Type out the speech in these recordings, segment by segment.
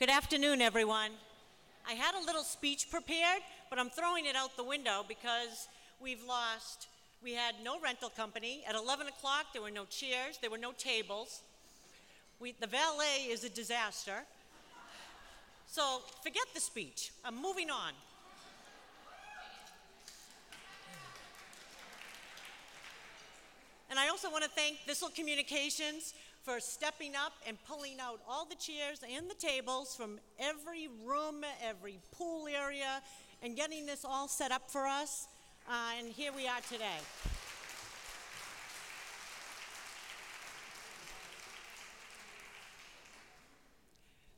Good afternoon, everyone. I had a little speech prepared, but I'm throwing it out the window because we had no rental company. At 11 o'clock, there were no chairs, there were no tables. The valet is a disaster. So forget the speech. I'm moving on. And I also want to thank Bissell Communications for stepping up and pulling out all the chairs and the tables from every room, every pool area, and getting this all set up for us. And here we are today.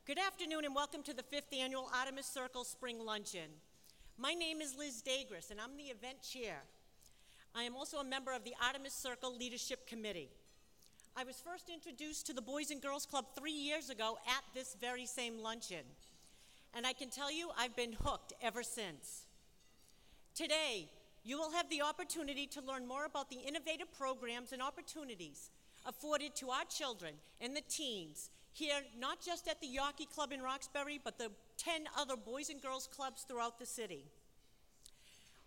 Good afternoon and welcome to the 5th Annual Artemis Circle Spring Luncheon. My name is Liz Dagris and I'm the event chair. I am also a member of the Artemis Circle Leadership Committee. I was first introduced to the Boys and Girls Club 3 years ago at this very same luncheon. And I can tell you I've been hooked ever since. Today, you will have the opportunity to learn more about the innovative programs and opportunities afforded to our children and the teens here, not just at the Yockey Club in Roxbury, but the 10 other Boys and Girls Clubs throughout the city.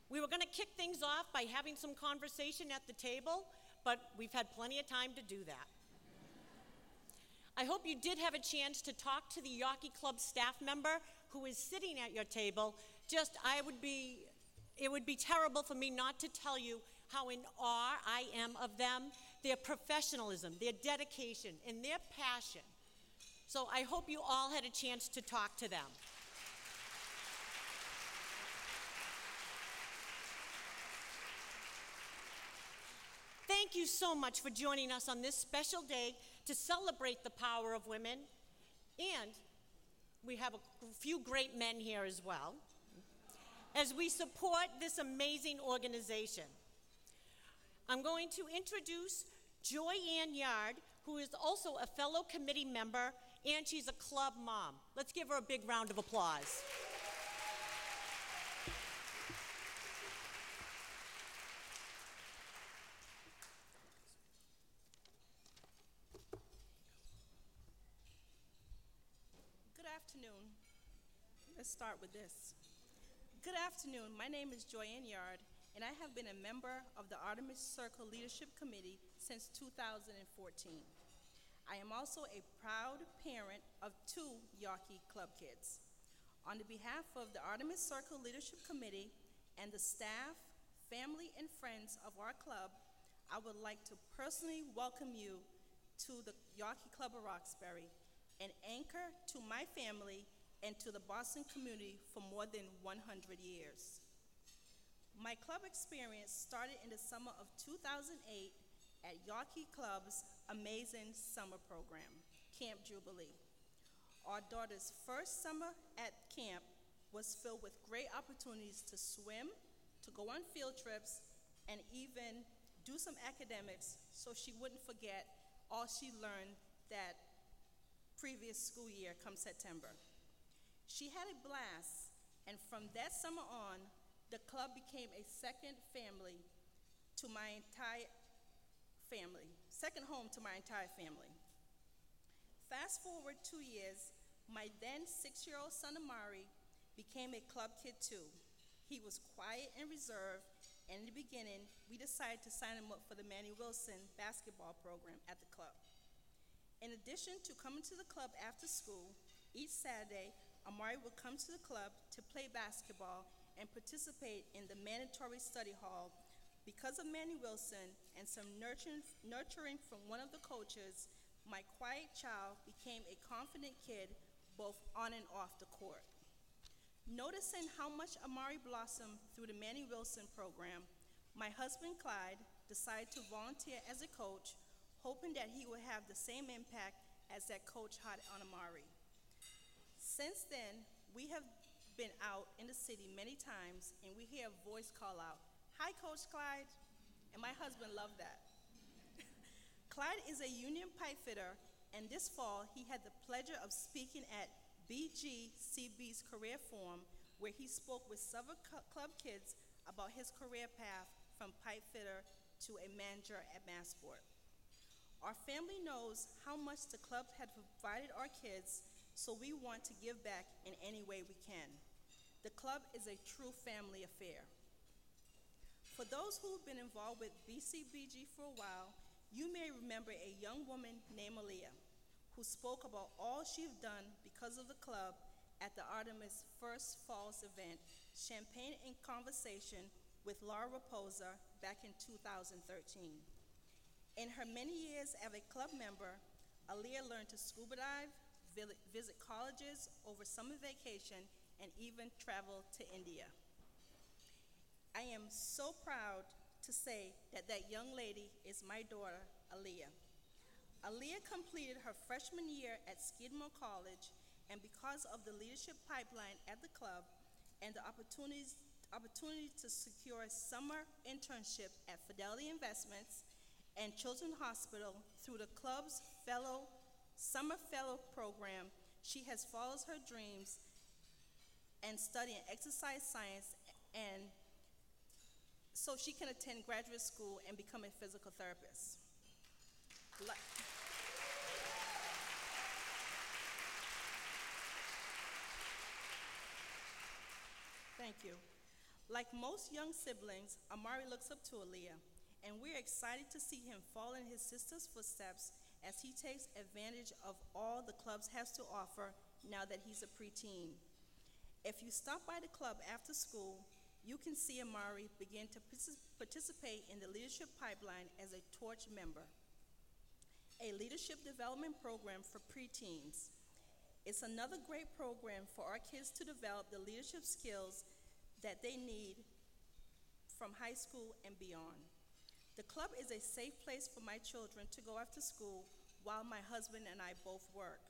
We were going to kick things off by having some conversation at the table, but we've had plenty of time to do that. I hope you did have a chance to talk to the Yockey Club staff member who is sitting at your table. It would be terrible for me not to tell you how in awe I am of them, their professionalism, their dedication, and their passion. So I hope you all had a chance to talk to them. Thank you so much for joining us on this special day to celebrate the power of women. And we have a few great men here as well, as we support this amazing organization. I'm going to introduce Jayana Yard, who is also a fellow committee member, and she's a club mom. Let's give her a big round of applause. Good afternoon. Let's start with this. Good afternoon. My name is Jayana Yard, and I have been a member of the Artemis Circle Leadership Committee since 2014. I am also a proud parent of 2 Yockey Club kids. On the behalf of the Artemis Circle Leadership Committee and the staff, family, and friends of our club, I would like to personally welcome you to the Yockey Club of Roxbury, an anchor to my family and to the Boston community for more than 100 years. My club experience started in the summer of 2008 at Yockey Club's amazing summer program, Camp Jubilee. Our daughter's first summer at camp was filled with great opportunities to swim, to go on field trips, and even do some academics so she wouldn't forget all she learned that previous school year come September. She had a blast, and from that summer on, the club became a second family to my entire family, second home to my entire family. Fast forward 2 years, my then 6-year-old son Amari became a club kid too. He was quiet and reserved, and in the beginning, we decided to sign him up for the Manny Wilson basketball program at the club. In addition to coming to the club after school, each Saturday, Amari would come to the club to play basketball and participate in the mandatory study hall. Because of Manny Wilson and some nurturing from one of the coaches, my quiet child became a confident kid both on and off the court. Noticing how much Amari blossomed through the Manny Wilson program, my husband Clyde decided to volunteer as a coach, hoping that he would have the same impact as that coach had on Amari. Since then, we have been out in the city many times and we hear a voice call out, "Hi, Coach Clyde," and my husband loved that. Clyde is a union pipe fitter, and this fall he had the pleasure of speaking at BGCB's Career Forum, where he spoke with several club kids about his career path from pipe fitter to a manager at Massport. Our family knows how much the club had provided our kids, so we want to give back in any way we can. The club is a true family affair. For those who have been involved with BCBG for a while, you may remember a young woman named Aaliyah who spoke about all she's done because of the club at the Artemis First Falls event, Champagne in Conversation with Laura Raposa back in 2013. In her many years as a club member, Aaliyah learned to scuba dive, visit colleges over summer vacation, and even travel to India. I am so proud to say that that young lady is my daughter, Aaliyah. Aaliyah completed her freshman year at Skidmore College, and because of the leadership pipeline at the club and the opportunity to secure a summer internship at Fidelity Investments and Children's Hospital through the club's summer fellow program, she has followed her dreams and studying exercise science, and so she can attend graduate school and become a physical therapist. Thank you. Like most young siblings, Amari looks up to Aaliyah, and we're excited to see him follow in his sister's footsteps as he takes advantage of all the club has to offer now that he's a preteen. If you stop by the club after school, you can see Amari begin to participate in the leadership pipeline as a Torch member, a leadership development program for preteens. It's another great program for our kids to develop the leadership skills that they need from high school and beyond. The club is a safe place for my children to go after school while my husband and I both work.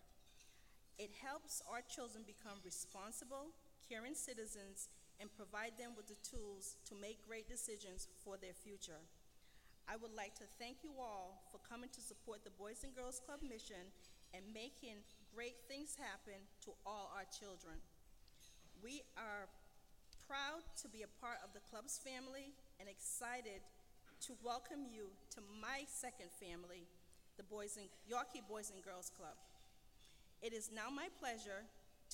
It helps our children become responsible, caring citizens, and provide them with the tools to make great decisions for their future. I would like to thank you all for coming to support the Boys and Girls Club mission and making great things happen to all our children. We are proud to be a part of the club's family and excited to welcome you to my second family, the Yawkey Boys and Girls Club. It is now my pleasure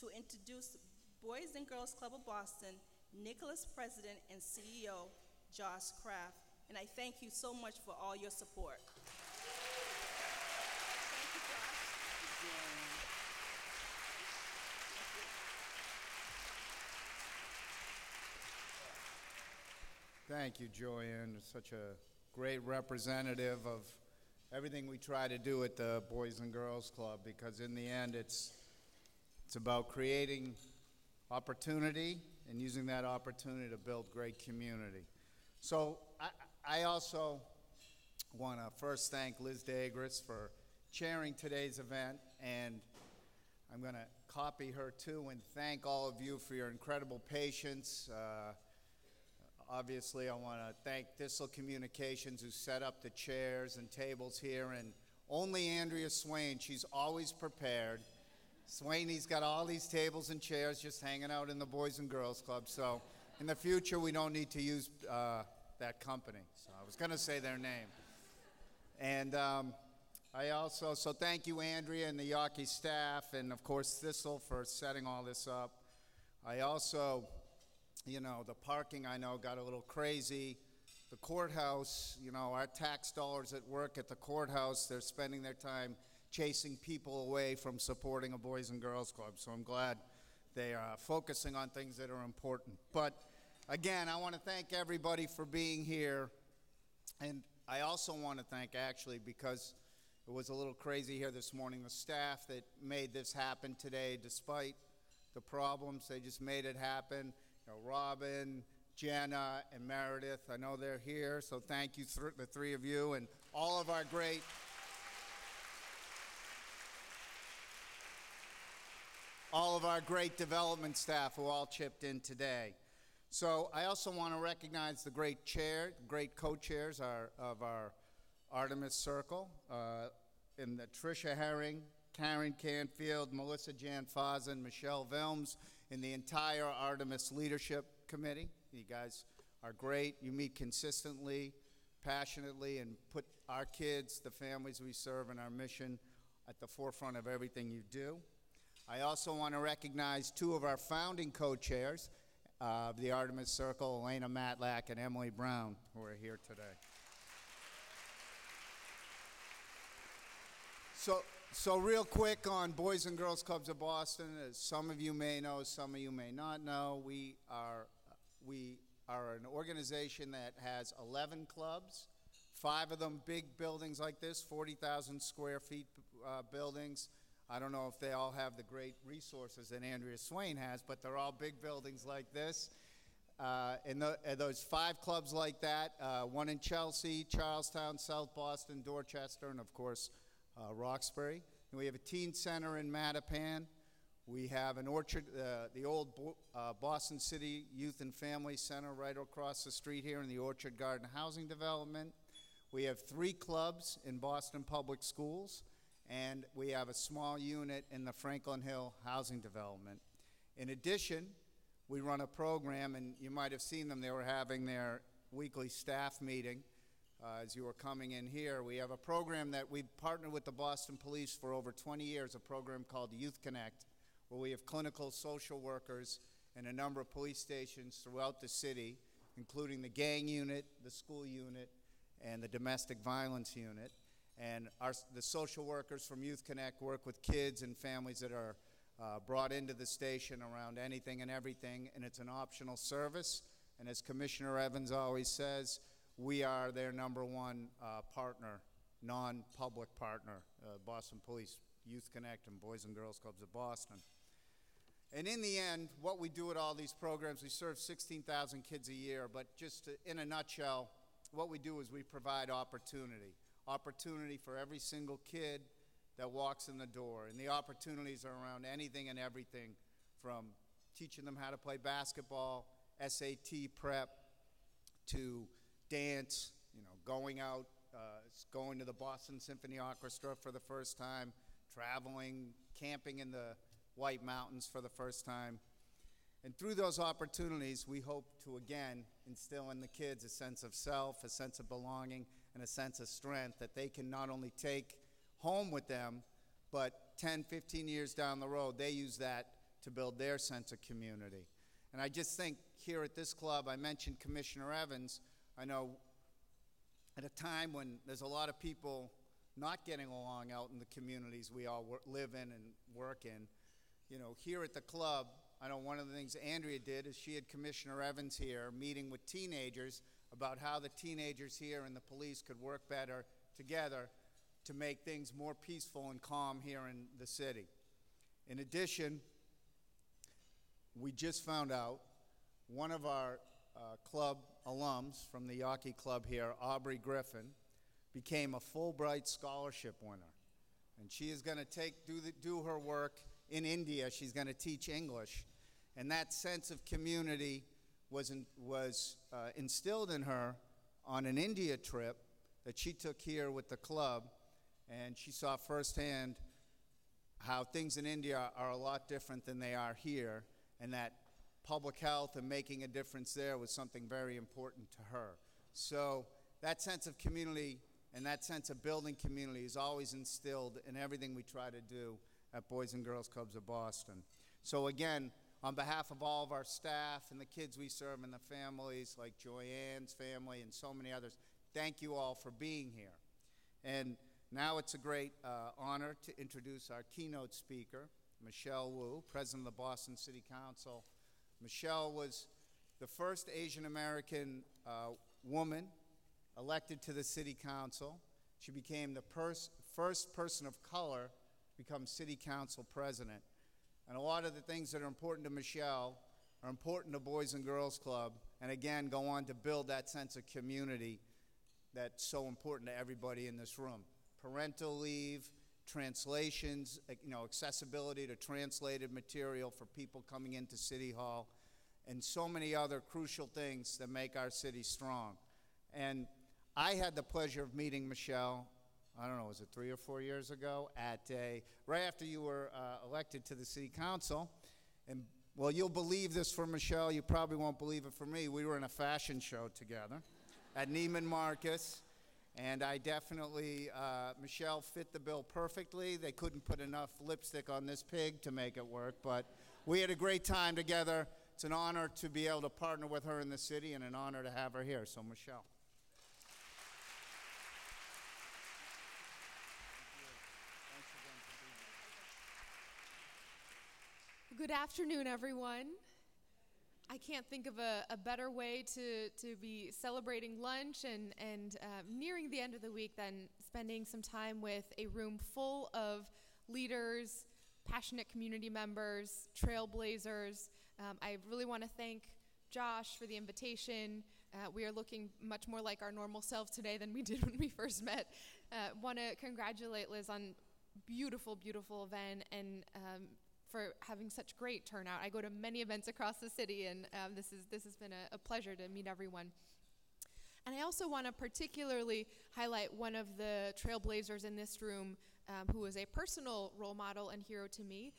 to introduce Boys and Girls Club of Boston, Nicholas President and CEO, Josh Kraft, and I thank you so much for all your support. Thank you, Josh. Thank you, Joanne. Such a great representative of everything we try to do at the Boys and Girls Club, because in the end, it's about creating opportunity and using that opportunity to build great community. So I also want to first thank Liz Dagris for chairing today's event, and I'm going to copy her too and thank all of you for your incredible patience. Obviously, I want to thank Thistle Communications, who set up the chairs and tables here, and only Andrea Swain, she's always prepared. Swainey's got all these tables and chairs just hanging out in the Boys and Girls Club, so in the future, we don't need to use that company. So I was going to say their name. And so thank you, Andrea, and the Yawkey staff, and of course, Thistle for setting all this up. I also, the parking, I know, got a little crazy. The courthouse, our tax dollars at work at the courthouse, they're spending their time chasing people away from supporting a Boys and Girls Club. So I'm glad they are focusing on things that are important. But again, I want to thank everybody for being here. And I also want to thank, actually, because it was a little crazy here this morning, the staff that made this happen today, despite the problems, they just made it happen. Robin, Jenna, and Meredith, I know they're here, so thank you, the three of you, and all of our great development staff who all chipped in today. So I also want to recognize the great co-chairs of our Artemis Circle, in the Tricia Herring, Karen Canfield, Melissa Janfazen, Michelle Vilms, and the entire Artemis Leadership Committee. You guys are great. You meet consistently, passionately, and put our kids, the families we serve, and our mission at the forefront of everything you do. I also want to recognize two of our founding co-chairs of the Artemis Circle, Elena Matlack and Emily Brown, who are here today. So real quick on Boys and Girls Clubs of Boston, as some of you may know, some of you may not know, we are an organization that has 11 clubs, 5 of them big buildings like this, 40,000 square feet buildings. I don't know if they all have the great resources that Andrea Swain has, but they're all big buildings like this. And those 5 clubs like that, one in Chelsea, Charlestown, South Boston, Dorchester, and of course, Roxbury. And we have a teen center in Mattapan. We have an orchard, the old Boston City Youth and Family Center right across the street here in the Orchard Garden Housing Development. We have 3 clubs in Boston Public Schools, and we have a small unit in the Franklin Hill Housing Development. In addition, we run a program, and you might have seen them, they were having their weekly staff meeting as you were coming in here. We have a program that we've partnered with the Boston Police for over 20 years, a program called Youth Connect, where we have clinical social workers in a number of police stations throughout the city, including the gang unit, the school unit, and the domestic violence unit. And the social workers from Youth Connect work with kids and families that are brought into the station around anything and everything, and it's an optional service. And as Commissioner Evans always says, we are their #1 partner, non-public partner, Boston Police, Youth Connect, and Boys and Girls Clubs of Boston. And in the end, what we do at all these programs, we serve 16,000 kids a year, but just in a nutshell, what we do is we provide opportunity. Opportunity for every single kid that walks in the door. And the opportunities are around anything and everything, from teaching them how to play basketball, SAT prep, to dance, going out, going to the Boston Symphony Orchestra for the first time, traveling, camping in the White Mountains for the first time. And through those opportunities, we hope to, again, instill in the kids a sense of self, a sense of belonging, and a sense of strength that they can not only take home with them, but 10, 15 years down the road, they use that to build their sense of community. And I just think here at this club, I mentioned Commissioner Evans. I know at a time when there's a lot of people not getting along out in the communities we all live in and work in, here at the club, I know one of the things Andrea did is she had Commissioner Evans here meeting with teenagers about how the teenagers here and the police could work better together to make things more peaceful and calm here in the city. In addition, we just found out one of our club alums from the Yawkey Club here, Aubrey Griffin, became a Fulbright Scholarship winner. And she is going to do her work in India. She's going to teach English. And that sense of community was instilled in her on an India trip that she took here with the club, and she saw firsthand how things in India are a lot different than they are here, and that public health and making a difference there was something very important to her. So that sense of community and that sense of building community is always instilled in everything we try to do at Boys and Girls Clubs of Boston. So again, on behalf of all of our staff and the kids we serve and the families like Joyanne's family and so many others, thank you all for being here. And now it's a great honor to introduce our keynote speaker, Michelle Wu, President of the Boston City Council. Michelle was the first Asian American woman elected to the City Council. She became the first person of color to become City Council President. And a lot of the things that are important to Michelle are important to Boys and Girls Club, and again, go on to build that sense of community that's so important to everybody in this room. Parental leave, translations, accessibility to translated material for people coming into City Hall, and so many other crucial things that make our city strong. And I had the pleasure of meeting Michelle, I don't know, was it 3 or 4 years ago, right after you were elected to the City Council. And, well, you'll believe this for Michelle, you probably won't believe it for me. We were in a fashion show together at Neiman Marcus, And I definitely, Michelle fit the bill perfectly. They couldn't put enough lipstick on this pig to make it work, but we had a great time together. It's an honor to be able to partner with her in the city and an honor to have her here. So, Michelle. Good afternoon, everyone. I can't think of a better way to be celebrating lunch and nearing the end of the week than spending some time with a room full of leaders, passionate community members, trailblazers. I really want to thank Josh for the invitation. We are looking much more like our normal selves today than we did when we first met. Want to congratulate Liz on beautiful, beautiful event and for having such great turnout. I go to many events across the city, and this has been a pleasure to meet everyone. And I also want to particularly highlight one of the trailblazers in this room who was a personal role model and hero to me.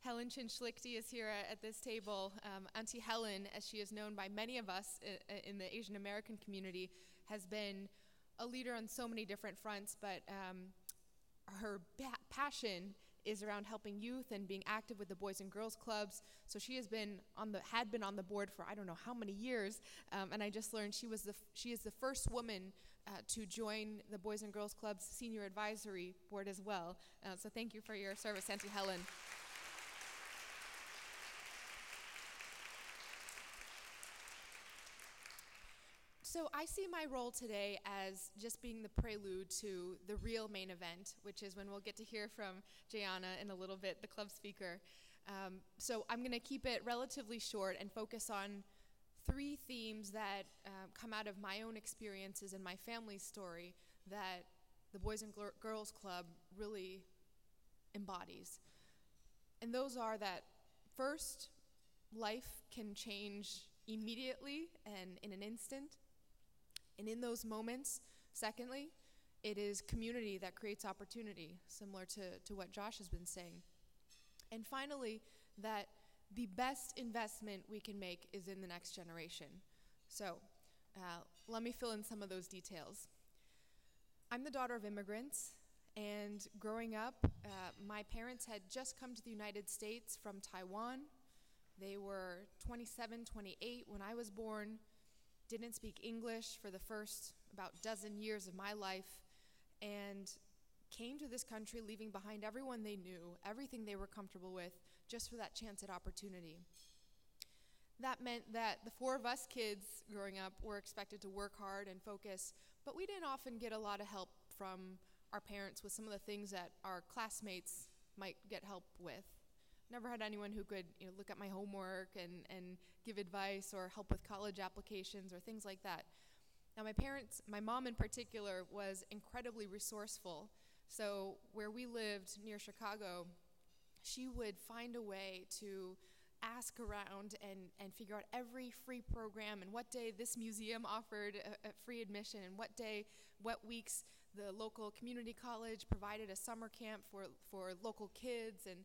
Helen Chinschlichty is here at this table. Auntie Helen, as she is known by many of us in the Asian American community, has been a leader on so many different fronts, but her passion is around helping youth and being active with the Boys and Girls Clubs. So she had been on the board for I don't know how many years, and I just learned she is the first woman to join the Boys and Girls Club's Senior Advisory Board as well. So thank you for your service, Auntie Helen. So I see my role today as just being the prelude to the real main event, which is when we'll get to hear from Jayana in a little bit, the club speaker. So I'm going to keep it relatively short and focus on three themes that come out of my own experiences and my family's story that the Boys and Girls Club really embodies. And those are that, first, life can change immediately and in an instant. And in those moments, secondly, it is community that creates opportunity, similar to what Josh has been saying. And finally, that the best investment we can make is in the next generation. So let me fill in some of those details. I'm the daughter of immigrants, and growing up, my parents had just come to the United States from Taiwan. They were 27, 28 when I was born. Didn't speak English for the first about dozen years of my life, and came to this country leaving behind everyone they knew, everything they were comfortable with, just for that chance at opportunity. That meant that the four of us kids growing up were expected to work hard and focus, but we didn't often get a lot of help from our parents with some of the things that our classmates might get help with. Never had anyone who could look at my homework and give advice or help with college applications or things like that. Now my mom in particular, was incredibly resourceful. So where we lived near Chicago, she would find a way to ask around and figure out every free program and what day this museum offered a free admission and what weeks the local community college provided a summer camp for local kids, and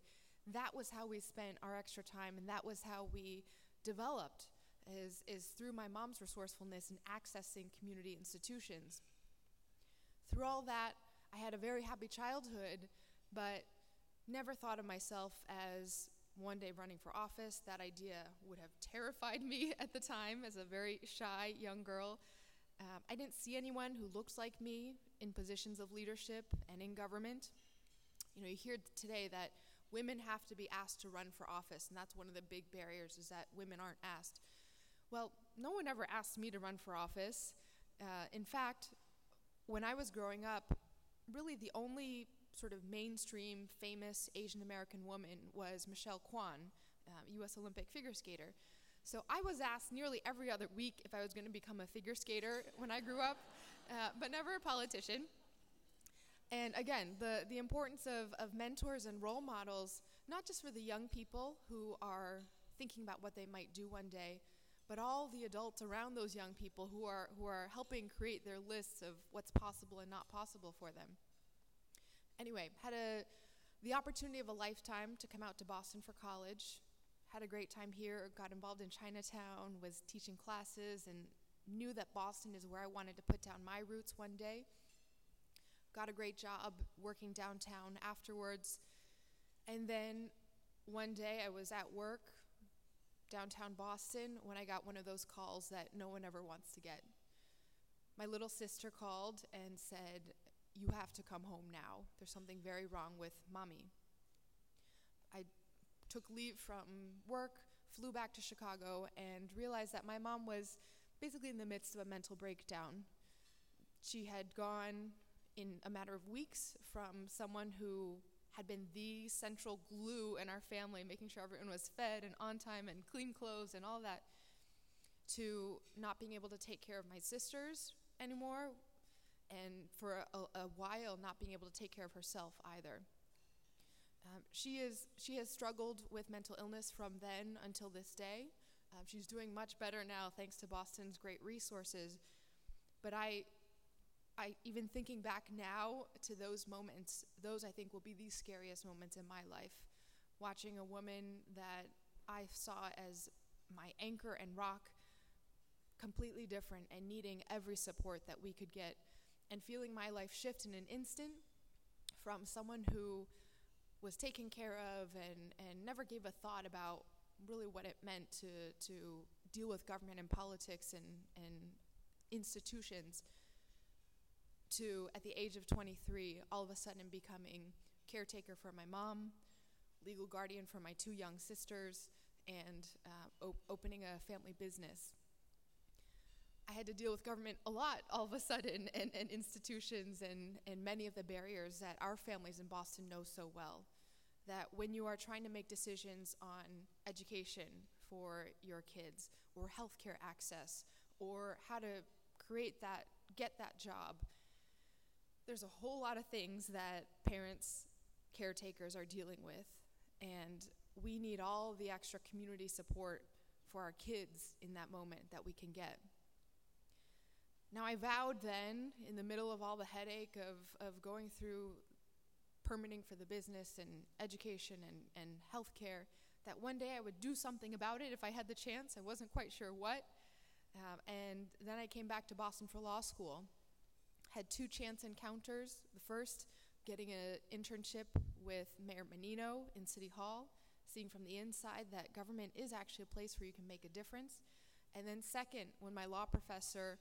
that was how we spent our extra time, and that was how we developed, is through my mom's resourcefulness in accessing community institutions. Through all that, I had a very happy childhood, but never thought of myself as one day running for office. That idea would have terrified me at the time as a very shy young girl. I didn't see anyone who looks like me in positions of leadership and in government. You hear today that women have to be asked to run for office, and that's one of the big barriers, is that women aren't asked. Well, no one ever asked me to run for office. In fact, when I was growing up, really the only sort of mainstream famous Asian American woman was Michelle Kwan, U.S. Olympic figure skater. So I was asked nearly every other week if I was going to become a figure skater when I grew up, but never a politician. And again, the importance of mentors and role models, not just for the young people who are thinking about what they might do one day, but all the adults around those young people who are helping create their lists of what's possible and not possible for them. Anyway, had the opportunity of a lifetime to come out to Boston for college, had a great time here, got involved in Chinatown, was teaching classes and knew that Boston is where I wanted to put down my roots one day. Got a great job working downtown afterwards. And then one day I was at work downtown Boston when I got one of those calls that no one ever wants to get. My little sister called and said, "You have to come home now. There's something very wrong with Mommy." I took leave from work, flew back to Chicago, and realized that my mom was basically in the midst of a mental breakdown. She had gone in a matter of weeks from someone who had been the central glue in our family, making sure everyone was fed and on time and clean clothes and all that, to not being able to take care of my sisters anymore, and for a while not being able to take care of herself either. She has struggled with mental illness from then until this day. She's doing much better now thanks to Boston's great resources. But I even thinking back now to those moments, those I think will be the scariest moments in my life. Watching a woman that I saw as my anchor and rock, completely different and needing every support that we could get, and feeling my life shift in an instant from someone who was taken care of and never gave a thought about really what it meant to deal with government and politics and institutions, to, at the age of 23, all of a sudden becoming caretaker for my mom, legal guardian for my 2 young sisters, and opening a family business. I had to deal with government a lot all of a sudden, and institutions and many of the barriers that our families in Boston know so well. That when you are trying to make decisions on education for your kids, or healthcare access, or how to get that job, there's a whole lot of things that parents, caretakers are dealing with, and we need all the extra community support for our kids in that moment that we can get. Now, I vowed then, in the middle of all the headache of going through permitting for the business and education and healthcare, that one day I would do something about it if I had the chance. I wasn't quite sure what. And then I came back to Boston for law school. Had 2 chance encounters. The first, getting an internship with Mayor Menino in City Hall, seeing from the inside that government is actually a place where you can make a difference. And then second, when my law professor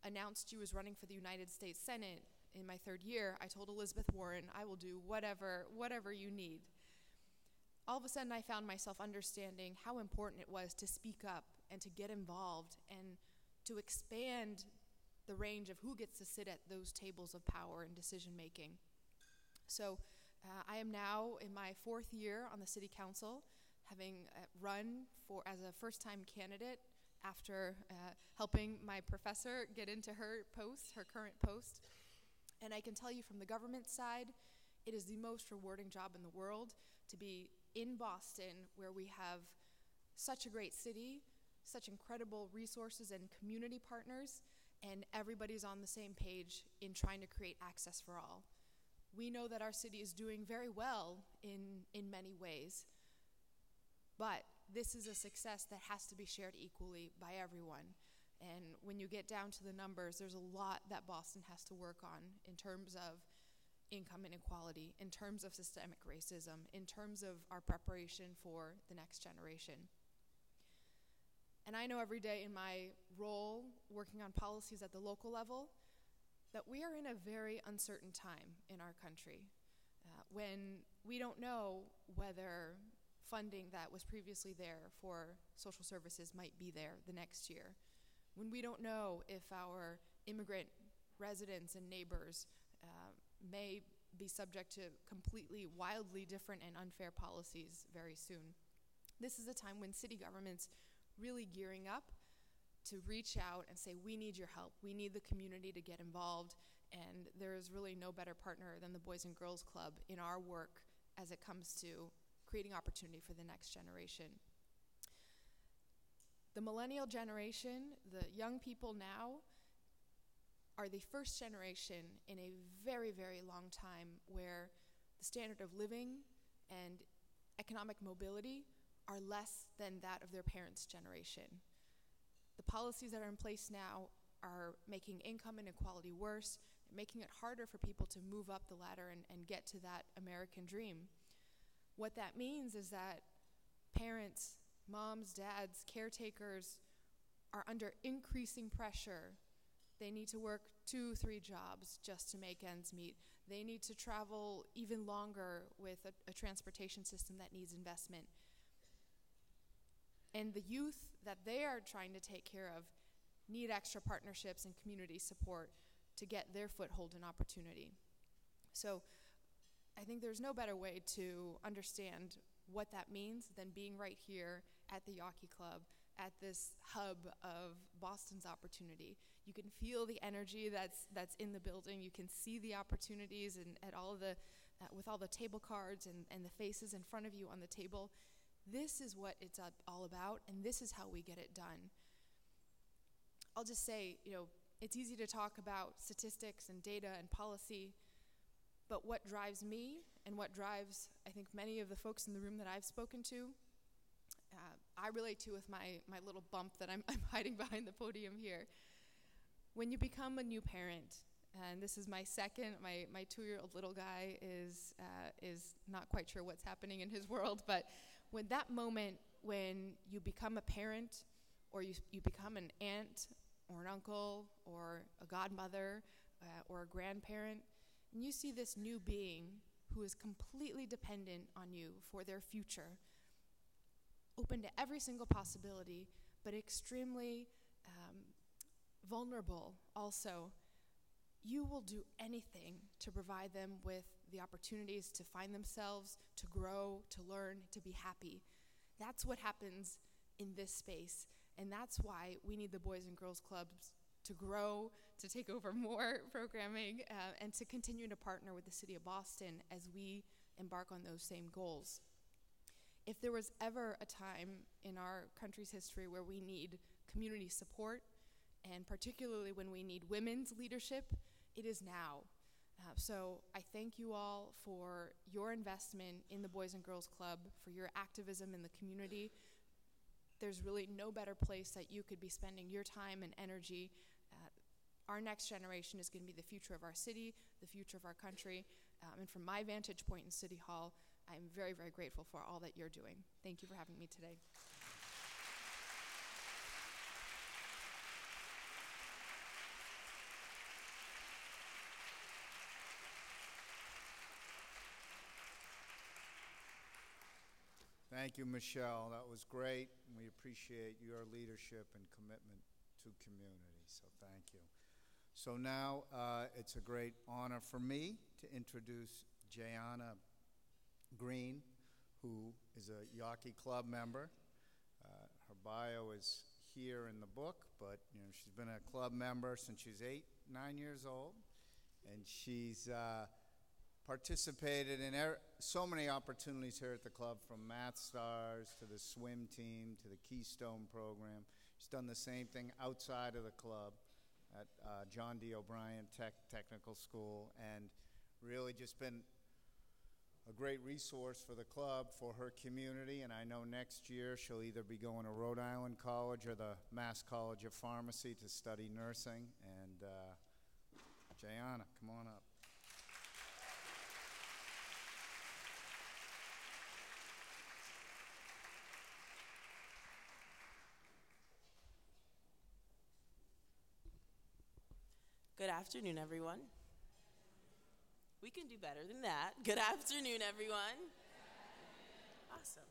announced she was running for the United States Senate in my 3rd year, I told Elizabeth Warren, I will do whatever you need. All of a sudden, I found myself understanding how important it was to speak up and to get involved and to expand the range of who gets to sit at those tables of power and decision making. So I am now in my 4th year on the city council, having run as a first-time candidate after helping my professor get into her current post. And I can tell you from the government side, it is the most rewarding job in the world to be in Boston, where we have such a great city, such incredible resources and community partners, and everybody's on the same page in trying to create access for all. We know that our city is doing very well in many ways, but this is a success that has to be shared equally by everyone. And when you get down to the numbers, there's a lot that Boston has to work on in terms of income inequality, in terms of systemic racism, in terms of our preparation for the next generation. And I know every day in my role working on policies at the local level that we are in a very uncertain time in our country, when we don't know whether funding that was previously there for social services might be there the next year, when we don't know if our immigrant residents and neighbors may be subject to completely wildly different and unfair policies very soon. This is a time when city government's really gearing up to reach out and say, we need your help. We need the community to get involved, and there is really no better partner than the Boys and Girls Club in our work as it comes to creating opportunity for the next generation. The millennial generation, the young people now, are the first generation in a very, very long time where the standard of living and economic mobility are less than that of their parents' generation. The policies that are in place now are making income inequality worse, making it harder for people to move up the ladder and get to that American dream. What that means is that parents, moms, dads, caretakers are under increasing pressure. They need to work 2-3 jobs just to make ends meet. They need to travel even longer with a transportation system that needs investment. And the youth that they are trying to take care of need extra partnerships and community support to get their foothold and opportunity. So I think there's no better way to understand what that means than being right here at the Yawkey Club, at this hub of Boston's opportunity. You can feel the energy that's in the building. You can see the opportunities and at all of the, with all the table cards and the faces in front of you on the table. This is what it's all about, and this is how we get it done. I'll just say, it's easy to talk about statistics and data and policy, but what drives me and what drives, I think, many of the folks in the room that I've spoken to, I relate to with my little bump that I'm hiding behind the podium here. When you become a new parent, and this is my second, my 2-year-old little guy is not quite sure what's happening in his world, but when that moment when you become a parent or you become an aunt or an uncle or a godmother or a grandparent, and you see this new being who is completely dependent on you for their future, open to every single possibility, but extremely vulnerable also, you will do anything to provide them with the opportunities to find themselves, to grow, to learn, to be happy. That's what happens in this space, and that's why we need the Boys and Girls Clubs to grow, to take over more programming, and to continue to partner with the City of Boston as we embark on those same goals. If there was ever a time in our country's history where we need community support, and particularly when we need women's leadership, it is now. So I thank you all for your investment in the Boys and Girls Club, for your activism in the community. There's really no better place that you could be spending your time and energy. Our next generation is going to be the future of our city, the future of our country. And from my vantage point in City Hall, I'm very, very grateful for all that you're doing. Thank you for having me today. Thank you, Michelle. That was great. We appreciate your leadership and commitment to community, so thank you. So now it's a great honor for me to introduce Jayana Green, who is a Yawkey Club member. Her bio is here in the book, but she's been a club member since she's 9 years old, and she's participated in so many opportunities here at the club, from Math Stars to the swim team to the Keystone program. She's done the same thing outside of the club at John D. O'Brien Technical School, and really just been a great resource for the club, for her community. And I know next year she'll either be going to Rhode Island College or the Mass College of Pharmacy to study nursing. And Jayana, come on up. Good afternoon, everyone. We can do better than that. Good afternoon, everyone. Awesome.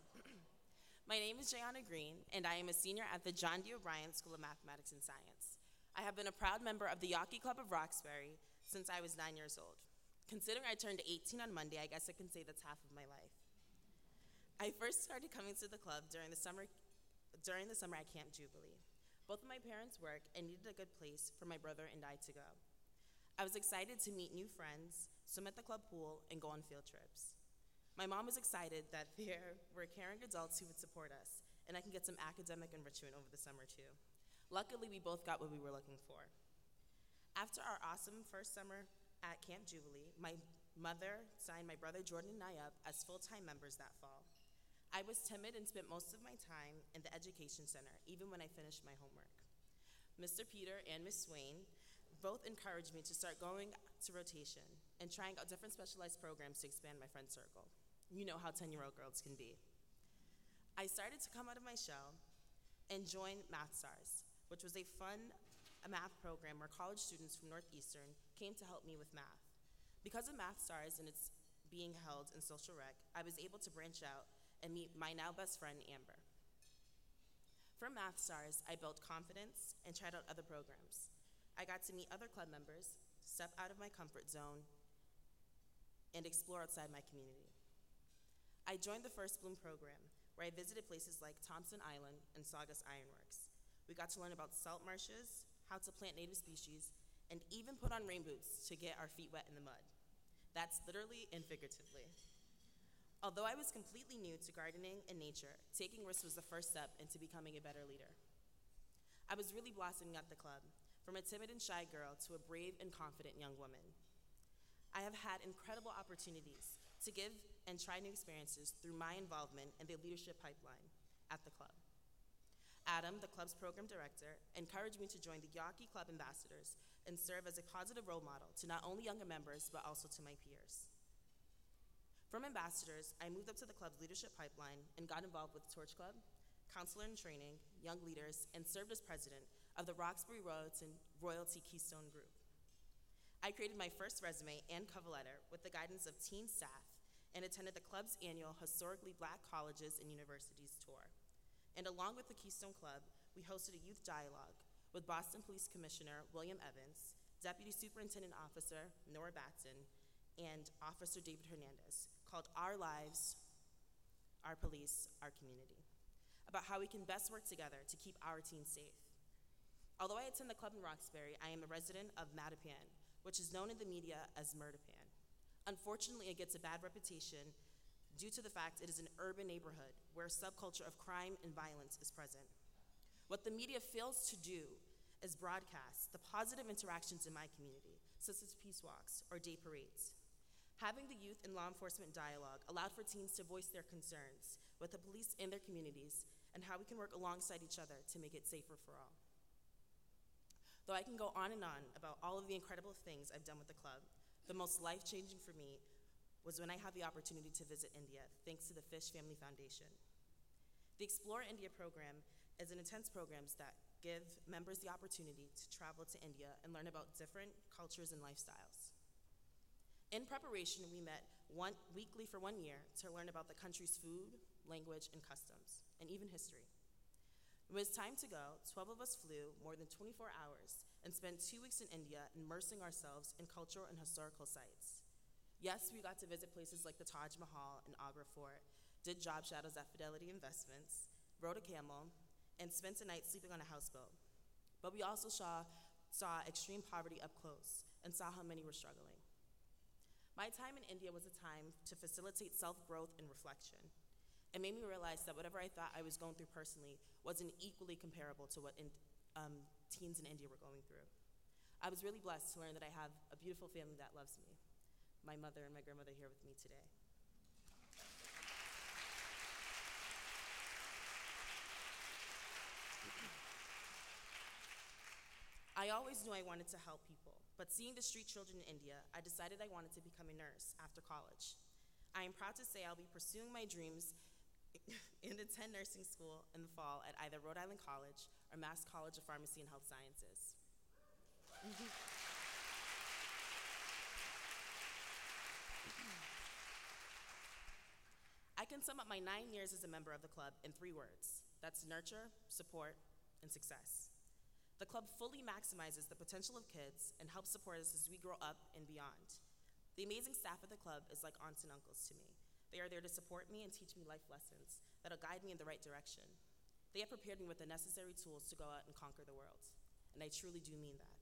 My name is Jayana Green, and I am a senior at the John D. O'Brien School of Mathematics and Science. I have been a proud member of the Yawkey Club of Roxbury since I was 9 years old. Considering I turned 18 on Monday, I guess I can say that's half of my life. I first started coming to the club during the summer at Camp Jubilee. Both of my parents work and needed a good place for my brother and I to go. I was excited to meet new friends, swim at the club pool, and go on field trips. My mom was excited that there were caring adults who would support us, and I can get some academic enrichment over the summer too. Luckily, we both got what we were looking for. After our awesome first summer at Camp Jubilee, my mother signed my brother Jordan and I up as full-time members that fall. I was timid and spent most of my time in the education center, even when I finished my homework. Mr. Peter and Ms. Swain both encouraged me to start going to rotation and trying out different specialized programs to expand my friend circle. You know how 10-year-old girls can be. I started to come out of my shell and join Math Stars, which was a fun math program where college students from Northeastern came to help me with math. Because of Math Stars and its being held in Social Rec, I was able to branch out and meet my now best friend, Amber. From Math Stars, I built confidence and tried out other programs. I got to meet other club members, step out of my comfort zone, and explore outside my community. I joined the First Bloom program, where I visited places like Thompson Island and Saugus Ironworks. We got to learn about salt marshes, how to plant native species, and even put on rain boots to get our feet wet in the mud. That's literally and figuratively. Although I was completely new to gardening and nature, taking risks was the first step into becoming a better leader. I was really blossoming at the club, from a timid and shy girl to a brave and confident young woman. I have had incredible opportunities to give and try new experiences through my involvement in the leadership pipeline at the club. Adam, the club's program director, encouraged me to join the Yawkey Club Ambassadors and serve as a positive role model to not only younger members, but also to my peers. From ambassadors, I moved up to the club's leadership pipeline and got involved with Torch Club, counselor in training, young leaders, and served as president of the Roxbury Royalty Keystone Group. I created my first resume and cover letter with the guidance of teen staff and attended the club's annual Historically Black Colleges and Universities tour. And along with the Keystone Club, we hosted a youth dialogue with Boston Police Commissioner William Evans, Deputy Superintendent Officer Nora Batson, and Officer David Hernandez, called Our Lives, Our Police, Our Community, about how we can best work together to keep our teens safe. Although I attend the club in Roxbury, I am a resident of Mattapan, which is known in the media as Murdapan. Unfortunately, it gets a bad reputation due to the fact it is an urban neighborhood where a subculture of crime and violence is present. What the media fails to do is broadcast the positive interactions in my community, such as peace walks or day parades. Having the youth and law enforcement dialogue allowed for teens to voice their concerns with the police in their communities and how we can work alongside each other to make it safer for all. Though I can go on and on about all of the incredible things I've done with the club, the most life-changing for me was when I had the opportunity to visit India, thanks to the Fish Family Foundation. The Explore India program is an intense program that give members the opportunity to travel to India and learn about different cultures and lifestyles. In preparation, we met weekly for 1 year to learn about the country's food, language, and customs, and even history. When it was time to go, 12 of us flew more than 24 hours and spent 2 weeks in India immersing ourselves in cultural and historical sites. Yes, we got to visit places like the Taj Mahal and Agra Fort, did job shadows at Fidelity Investments, rode a camel, and spent a night sleeping on a houseboat. But we also saw extreme poverty up close and saw how many were struggling. My time in India was a time to facilitate self-growth and reflection. It made me realize that whatever I thought I was going through personally wasn't equally comparable to what teens in India were going through. I was really blessed to learn that I have a beautiful family that loves me. My mother and my grandmother here with me today. I always knew I wanted to help people, but seeing the street children in India, I decided I wanted to become a nurse after college. I am proud to say I'll be pursuing my dreams and attend nursing school in the fall at either Rhode Island College or Mass College of Pharmacy and Health Sciences. I can sum up my 9 years as a member of the club in 3 words. That's nurture, support, and success. The club fully maximizes the potential of kids and helps support us as we grow up and beyond. The amazing staff at the club is like aunts and uncles to me. They are there to support me and teach me life lessons that'll guide me in the right direction. They have prepared me with the necessary tools to go out and conquer the world, and I truly do mean that.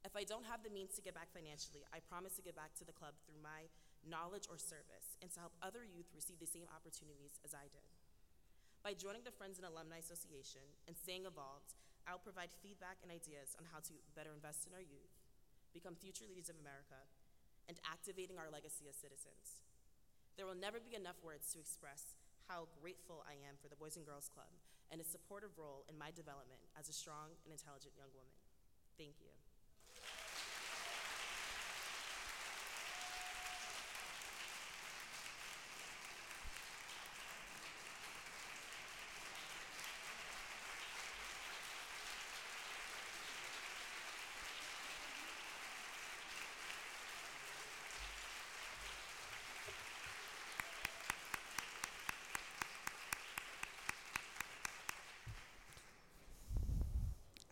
If I don't have the means to give back financially, I promise to give back to the club through my knowledge or service and to help other youth receive the same opportunities as I did. By joining the Friends and Alumni Association and staying involved, I'll provide feedback and ideas on how to better invest in our youth, become future leaders of America, and activating our legacy as citizens. There will never be enough words to express how grateful I am for the Boys and Girls Club and a supportive role in my development as a strong and intelligent young woman. Thank you.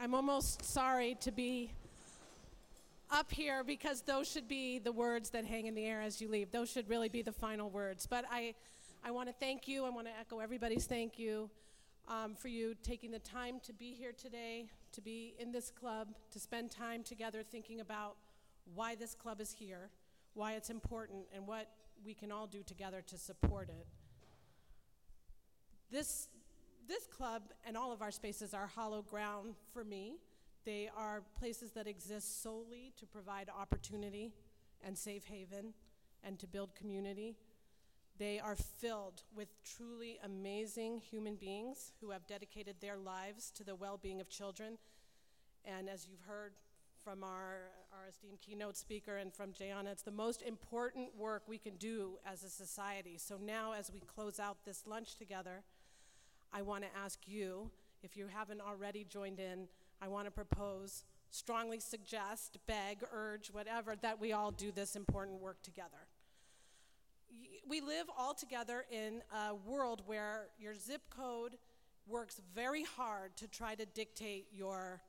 I'm almost sorry to be up here because those should be the words that hang in the air as you leave. Those should really be the final words. But I want to thank you. I want to echo everybody's thank you for you taking the time to be here today, to be in this club, to spend time together thinking about why this club is here, why it's important, and what we can all do together to support it. This club and all of our spaces are hollow ground for me. They are places that exist solely to provide opportunity and safe haven and to build community. They are filled with truly amazing human beings who have dedicated their lives to the well-being of children. And as you've heard from our esteemed keynote speaker and from Jayana, it's the most important work we can do as a society. So now as we close out this lunch together, I want to ask you, if you haven't already joined in, I want to propose, strongly suggest, beg, urge, whatever, that we all do this important work together. We live all together in a world where your zip code works very hard to try to dictate your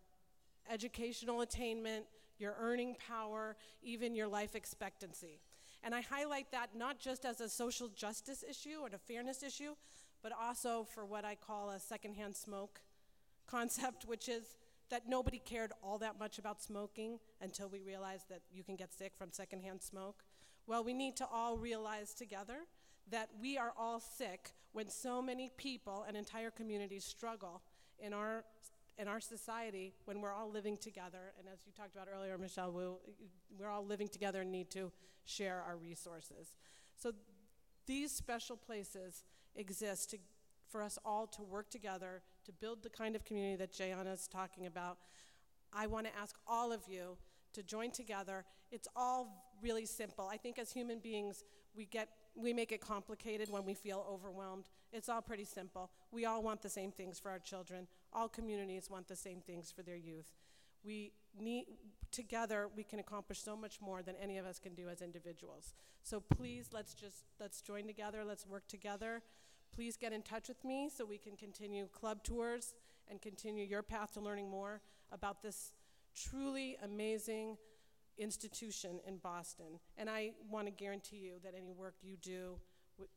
educational attainment, your earning power, even your life expectancy. And I highlight that not just as a social justice issue and a fairness issue, but also for what I call a secondhand smoke concept, which is that nobody cared all that much about smoking until we realized that you can get sick from secondhand smoke. Well, we need to all realize together that we are all sick when so many people and entire communities struggle in our society when we're all living together. And as you talked about earlier, Michelle Wu, we're all living together and need to share our resources. So these special places exist for us all to work together to build the kind of community that Jayana is talking about. I want to ask all of you to join together. It's all really simple. I think as human beings, we make it complicated when we feel overwhelmed. It's all pretty simple. We all want the same things for our children. All communities want the same things for their youth. Together, we can accomplish so much more than any of us can do as individuals. So please, let's join together, let's work together. Please get in touch with me so we can continue club tours and continue your path to learning more about this truly amazing institution in Boston. And I want to guarantee you that any work you do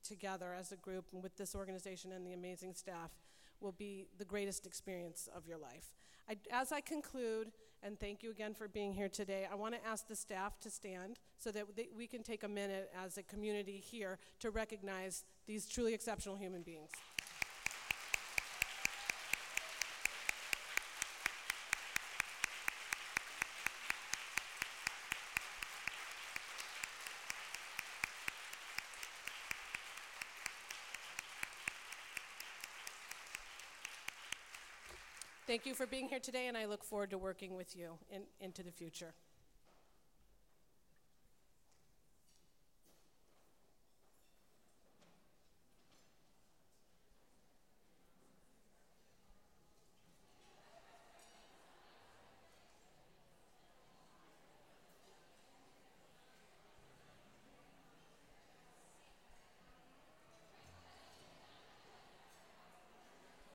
together as a group and with this organization and the amazing staff will be the greatest experience of your life. As I conclude, and thank you again for being here today, I want to ask the staff to stand so that we can take a minute as a community here to recognize these truly exceptional human beings. Thank you for being here today, and I look forward to working with you into the future.